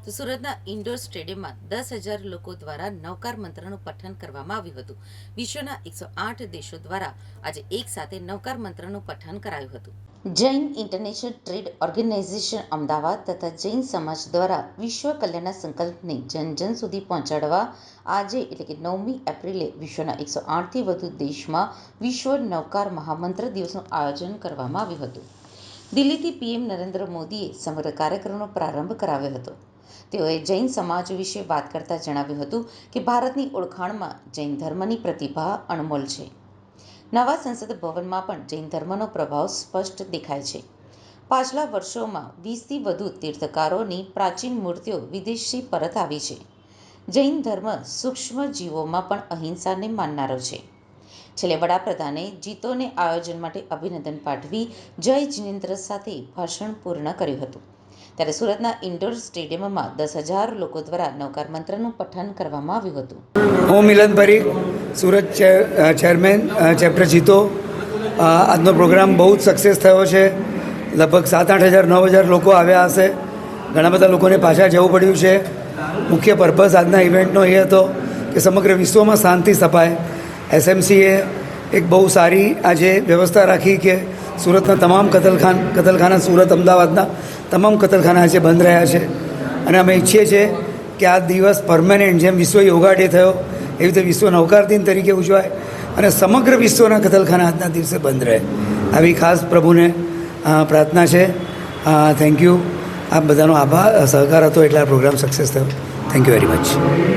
તો સુરતના ઇન્ડોર સ્ટેડિયમમાં 10,000 લોકો દ્વારા નવકાર મંત્રનું પઠન કરવામાં આવ્યું હતું. વિશ્વના 108 દેશો દ્વારા આજે એક સાથે નવકાર મંત્રનું પઠન કરાયું હતું. Jain international trade organisation Ahmedabad તથા જૈન સમાજ દ્વારા વિશ્વ કલ્યાણના સંકલ્પને જન જન સુધી પહોંચાડવા આજે એટલે કે 9મી એપ્રિલે વિશ્વના 108થી વધુ દેશમાં વિશ્વ નવકાર મહામંત્ર દિવસનું આયોજન કરવામાં આવ્યું હતું. દિલ્હીથી પીએમ નરેન્દ્ર મોદીએ સમગ્ર કાર્યક્રમનો પ્રારંભ કરાવ્યો હતો. તેઓએ જૈન સમાજ વિશે વાત કરતા જણાવ્યું હતું કે ભારતની ઓળખાણમાં જૈન ધર્મની પ્રતિભા અણમોલ છે. નવા સંસદ ભવનમાં પણ જૈન ધર્મનો પ્રભાવ સ્પષ્ટ દેખાય છે. પાછલા વર્ષોમાં 20થી વધુ તીર્થકારોની પ્રાચીન મૂર્તિઓ વિદેશથી પરત આવી છે. જૈન ધર્મ સૂક્ષ્મ જીવોમાં પણ અહિંસાને માનનારો છે. છેલ્લે વડાપ્રધાને જીતોને આયોજન માટે અભિનંદન પાઠવી જય જિનેન્દ્ર સાથે ભાષણ પૂર્ણ કર્યું હતું. ત્યારે સુરતના ઇન્ડોર સ્ટેડિયમમાં 10,000 લોકો દ્વારા નવકાર મંત્રનું પઠન કરવામાં આવ્યું હતું. હું મિલન પરીખ, સુરત ચેરમેન ચેપ્ટર જીતો. આજનો પ્રોગ્રામ બહુ જ સક્સેસ થયો છે. લગભગ 7-8 હજાર 9,000 લોકો આવ્યા હશે. ઘણા બધા લોકોને પાછા જવું પડ્યું છે. મુખ્ય પર્પઝ આજના ઇવેન્ટનો એ હતો કે સમગ્ર વિશ્વમાં શાંતિ સ્થપાય. એસએમસીએ એક બહુ સારી આજે વ્યવસ્થા રાખી કે સુરતના તમામ કતલખાના સુરત અમદાવાદના તમામ કતલખાના આજે બંધ રહ્યા છે. અને અમે ઈચ્છીએ છીએ કે આ દિવસ પરમેનન્ટ જેમ વિશ્વ યોગા ડે થયો એવી રીતે વિશ્વ નવકાર દિન તરીકે ઉજવાય અને સમગ્ર વિશ્વના કતલખાના આજના દિવસે બંધ રહે આવી ખાસ પ્રભુને પ્રાર્થના છે. Thank you. આ બધાનો આભાર સહકાર હતો એટલે આ પ્રોગ્રામ સક્સેસ થયો. Thank you very much.